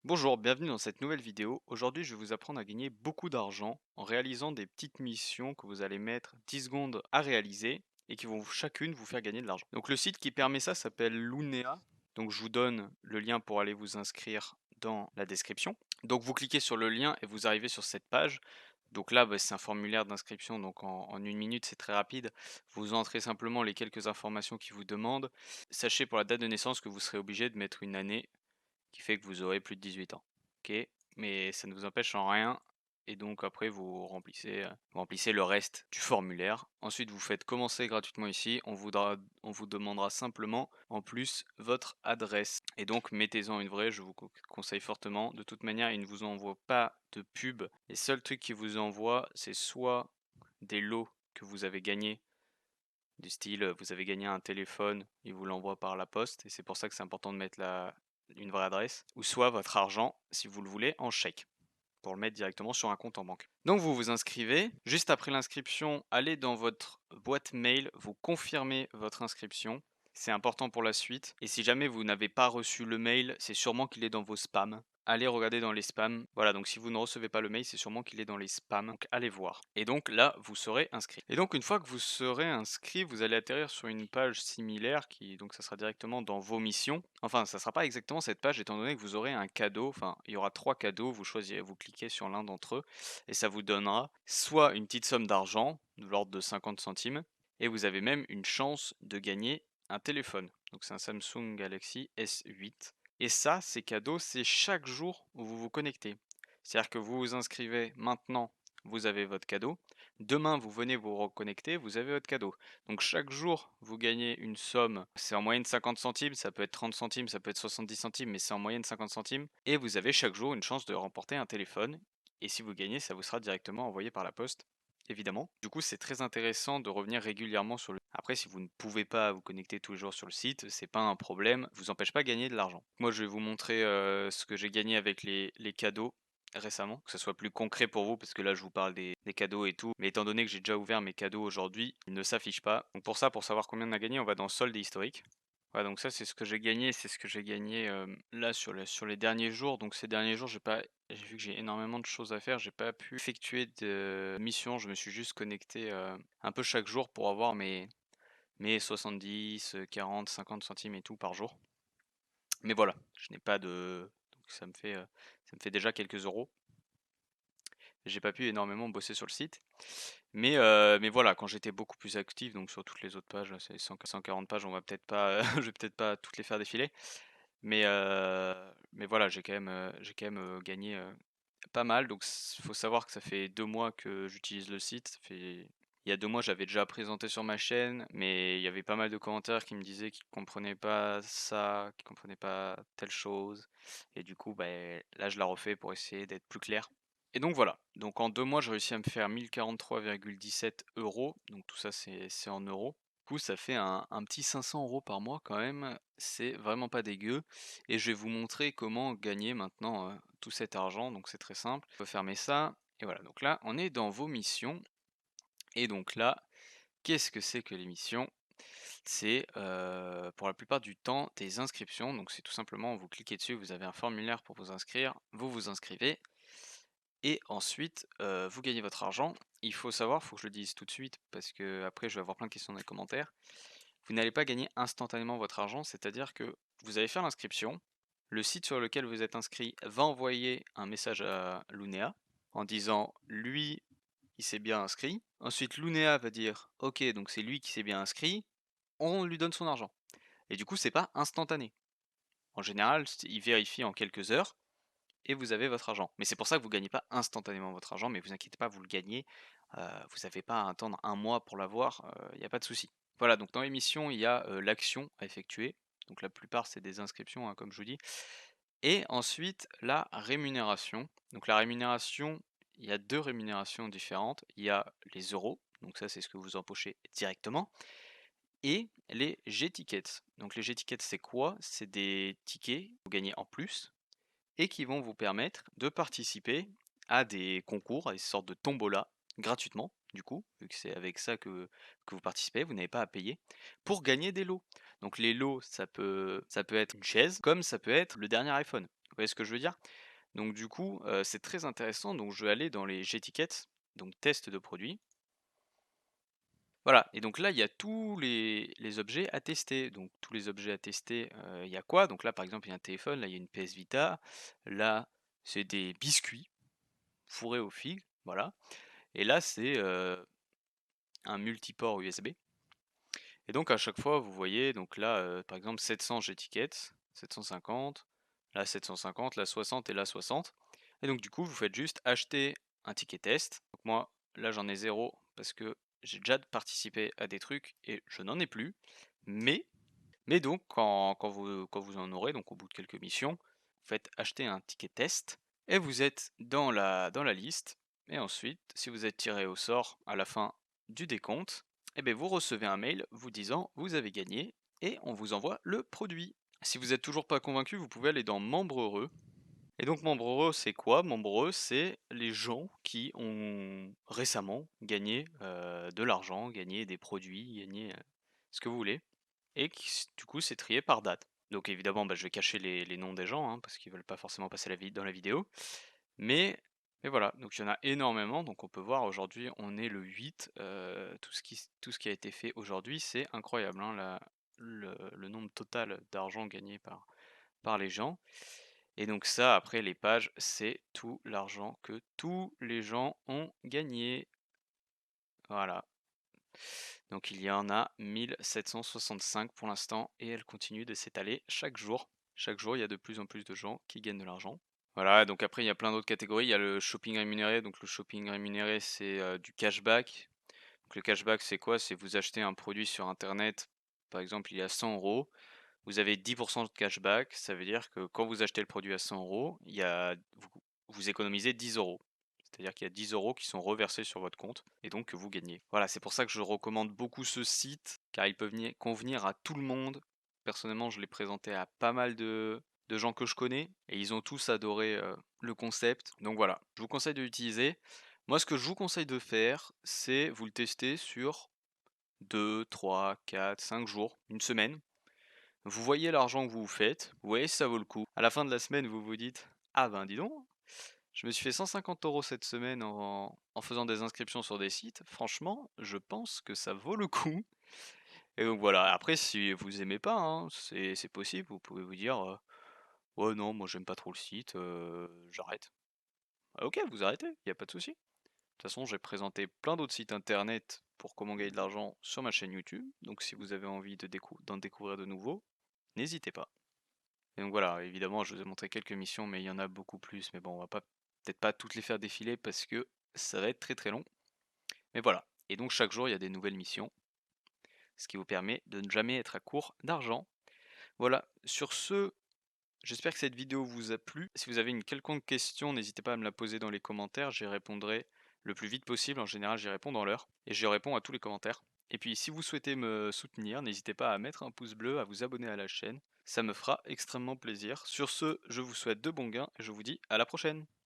Bonjour, bienvenue dans cette nouvelle vidéo. Aujourd'hui, je vais vous apprendre à gagner beaucoup d'argent en réalisant des petites missions que vous allez mettre 10 secondes à réaliser et qui vont chacune vous faire gagner de l'argent. Donc le site qui permet ça s'appelle Lunea. Donc je vous donne le lien pour aller vous inscrire dans la description. Donc vous cliquez sur le lien et vous arrivez sur cette page. Donc là, c'est un formulaire d'inscription, donc en une minute, c'est très rapide. Vous entrez simplement les quelques informations qui vous demandent. Sachez pour la date de naissance que vous serez obligé de mettre une année qui fait que vous aurez plus de 18 ans. OK, mais ça ne vous empêche en rien et donc après vous remplissez le reste du formulaire. Ensuite, vous faites commencer gratuitement ici. On vous demandera simplement en plus votre adresse et donc mettez-en une vraie, je vous conseille fortement. De toute manière, ils ne vous envoient pas de pub. Les seuls trucs qu'ils vous envoient, c'est soit des lots que vous avez gagnés du style, vous avez gagné un téléphone, ils vous l'envoient par la poste et c'est pour ça que c'est important de mettre une vraie adresse, ou soit votre argent, si vous le voulez, en chèque, pour le mettre directement sur un compte en banque. Donc vous vous inscrivez, juste après l'inscription, allez dans votre boîte mail, vous confirmez votre inscription, c'est important pour la suite, et si jamais vous n'avez pas reçu le mail, c'est sûrement qu'il est dans vos spams. Allez regarder dans les spams. Voilà, donc si vous ne recevez pas le mail, c'est sûrement qu'il est dans les spams. Donc allez voir. Et donc là, vous serez inscrit. Et donc une fois que vous serez inscrit, vous allez atterrir sur une page similaire qui, donc ça sera directement dans vos missions. Enfin, ça sera pas exactement cette page étant donné que vous aurez un cadeau. Enfin, il y aura 3 cadeaux. Vous choisirez, vous cliquez sur l'un d'entre eux et ça vous donnera soit une petite somme d'argent de l'ordre de 50 centimes et vous avez même une chance de gagner un téléphone. Donc c'est un Samsung Galaxy S8. Et ça, ces cadeaux, c'est chaque jour où vous vous connectez. C'est-à-dire que vous vous inscrivez maintenant, vous avez votre cadeau. Demain, vous venez vous reconnecter, vous avez votre cadeau. Donc chaque jour, vous gagnez une somme. C'est en moyenne 50 centimes, ça peut être 30 centimes, ça peut être 70 centimes, mais c'est en moyenne 50 centimes. Et vous avez chaque jour une chance de remporter un téléphone. Et si vous gagnez, ça vous sera directement envoyé par la poste évidemment. Du coup, c'est très intéressant de revenir régulièrement sur le. Après, si vous ne pouvez pas vous connecter tous les jours sur le site, c'est pas un problème, vous empêche pas de gagner de l'argent. Moi, je vais vous montrer ce que j'ai gagné avec les cadeaux récemment, que ce soit plus concret pour vous, parce que là, je vous parle des cadeaux et tout. Mais étant donné que j'ai déjà ouvert mes cadeaux aujourd'hui, ils ne s'affichent pas. Donc pour ça, pour savoir combien on a gagné, on va dans solde et historique. Voilà, donc ça, c'est ce que j'ai gagné, c'est ce que j'ai gagné là sur les derniers jours. Donc ces derniers jours, j'ai vu que j'ai énormément de choses à faire, j'ai pas pu effectuer de missions, je me suis juste connecté un peu chaque jour pour avoir mes 70, 40, 50 centimes et tout par jour. Mais voilà, je n'ai pas de. Donc ça me fait déjà quelques euros. J'ai pas pu énormément bosser sur le site. Mais voilà, quand j'étais beaucoup plus actif, donc sur toutes les autres pages, là, c'est 140 pages, on va peut-être pas, je vais peut-être pas toutes les faire défiler. Mais voilà, j'ai quand même gagné pas mal. Donc faut savoir que ça fait 2 mois que j'utilise le site. Il y a 2 mois, j'avais déjà présenté sur ma chaîne, mais il y avait pas mal de commentaires qui me disaient qu'ils comprenaient pas ça, qu'ils comprenaient pas telle chose. Et du coup, là, je la refais pour essayer d'être plus clair. Et donc voilà, donc en 2 mois, j'ai réussi à me faire 1043,17 euros. Donc tout ça, c'est en euros. Du coup, ça fait un petit 500 euros par mois quand même. C'est vraiment pas dégueu. Et je vais vous montrer comment gagner maintenant tout cet argent. Donc c'est très simple. On peut fermer ça. Et voilà, donc là, on est dans vos missions. Et donc là, qu'est-ce que c'est que les missions? C'est pour la plupart du temps des inscriptions. Donc c'est tout simplement, vous cliquez dessus, vous avez un formulaire pour vous inscrire. Vous vous inscrivez. Et ensuite, vous gagnez votre argent. Il faut savoir, il faut que je le dise tout de suite, parce que après je vais avoir plein de questions dans les commentaires. Vous n'allez pas gagner instantanément votre argent, c'est-à-dire que vous allez faire l'inscription. Le site sur lequel vous êtes inscrit va envoyer un message à Lunea en disant lui, il s'est bien inscrit. Ensuite, Lunea va dire ok, donc c'est lui qui s'est bien inscrit, on lui donne son argent. Et du coup, c'est pas instantané. En général, il vérifie en quelques heures et vous avez votre argent. Mais c'est pour ça que vous ne gagnez pas instantanément votre argent, mais vous inquiétez pas, vous le gagnez. Vous n'avez pas à attendre un mois pour l'avoir, il n'y a pas de souci. Voilà, donc dans l'émission, il y a l'action à effectuer. Donc la plupart, c'est des inscriptions, hein, comme je vous dis. Et ensuite, la rémunération. Donc la rémunération, il y a 2 rémunérations différentes. Il y a les euros, donc ça c'est ce que vous empochez directement, et les G-tickets. Donc les G-tickets, c'est quoi? C'est des tickets que vous gagnez en plus et qui vont vous permettre de participer à des concours, à des sortes de tombola gratuitement, du coup, vu que c'est avec ça que vous participez, vous n'avez pas à payer, pour gagner des lots. Donc les lots, ça peut être une chaise, comme ça peut être le dernier iPhone. voyez ce que je veux dire? Donc du coup, c'est très intéressant, donc je vais aller dans les Getiquettes, donc test de produit. Voilà, et donc là, il y a tous les objets à tester. Donc tous les objets à tester, il y a quoi? Donc là, par exemple, il y a un téléphone, là, il y a une PS Vita, là, c'est des biscuits fourrés aux figues, voilà. Et là, c'est, un multiport USB. Et donc à chaque fois, vous voyez, donc là, par exemple 700 j'étiquette, 750, là 750, là 60 et là 60. Et donc du coup, vous faites juste acheter un ticket test. Donc moi, là j'en ai zéro parce que j'ai déjà participé à des trucs et je n'en ai plus. Mais, mais donc quand vous en aurez, donc au bout de quelques missions, vous faites acheter un ticket test et vous êtes dans la liste. Et ensuite, si vous êtes tiré au sort à la fin du décompte, eh bien vous recevez un mail vous disant vous avez gagné et on vous envoie le produit. Si vous n'êtes toujours pas convaincu, vous pouvez aller dans Membre heureux. Et donc Membre heureux, c'est quoi? Membre heureux, c'est les gens qui ont récemment gagné de l'argent, gagné des produits, gagné ce que vous voulez. Et du coup, c'est trié par date. Donc évidemment, bah, je vais cacher les noms des gens, hein, parce qu'ils veulent pas forcément passer dans la vidéo. Mais, mais voilà, donc il y en a énormément. Donc on peut voir aujourd'hui, on est le 8. Tout ce qui a été fait aujourd'hui, c'est incroyable, hein, le nombre total d'argent gagné par les gens. Et donc ça, après, les pages, c'est tout l'argent que tous les gens ont gagné. Voilà. Donc il y en a 1765 pour l'instant et elle continue de s'étaler chaque jour. Chaque jour, il y a de plus en plus de gens qui gagnent de l'argent. Voilà, donc après, il y a plein d'autres catégories. Il y a le shopping rémunéré. Donc le shopping rémunéré, c'est du cashback. Donc le cashback, c'est quoi? C'est vous achetez un produit sur Internet, par exemple, il est à 100 euros. Vous avez 10% de cashback. Ça veut dire que quand vous achetez le produit à 100 euros, vous économisez 10 euros. C'est-à-dire qu'il y a 10 euros qui sont reversés sur votre compte et donc que vous gagnez. Voilà, c'est pour ça que je recommande beaucoup ce site car il peut convenir à tout le monde. Personnellement, je l'ai présenté à pas mal de gens que je connais et ils ont tous adoré le concept. Donc voilà, je vous conseille de l'utiliser. Moi, ce que je vous conseille de faire, c'est vous le tester sur 2, 3, 4, 5 jours, une semaine. Vous voyez l'argent que vous vous faites, vous voyez si ça vaut le coup. À la fin de la semaine, vous vous dites, ah ben dis donc, je me suis fait 150 euros cette semaine en faisant des inscriptions sur des sites. Franchement, je pense que ça vaut le coup. Et donc voilà, après si vous aimez pas, hein, c'est possible, vous pouvez vous dire ouais non, moi j'aime pas trop le site, j'arrête. Ah, ok, vous arrêtez, il n'y a pas de souci. De toute façon, j'ai présenté plein d'autres sites internet pour comment gagner de l'argent sur ma chaîne YouTube. Donc si vous avez envie d'en découvrir de nouveaux, n'hésitez pas. Et donc voilà, évidemment, je vous ai montré quelques missions, mais il y en a beaucoup plus. Mais bon, on va peut-être pas toutes les faire défiler parce que ça va être très très long. Mais voilà. Et donc chaque jour, il y a des nouvelles missions, ce qui vous permet de ne jamais être à court d'argent. Voilà. Sur ce, j'espère que cette vidéo vous a plu. Si vous avez une quelconque question, n'hésitez pas à me la poser dans les commentaires. J'y répondrai le plus vite possible. En général, j'y réponds dans l'heure. Et j'y réponds à tous les commentaires. Et puis, si vous souhaitez me soutenir, n'hésitez pas à mettre un pouce bleu, à vous abonner à la chaîne. Ça me fera extrêmement plaisir. Sur ce, je vous souhaite de bons gains et je vous dis à la prochaine.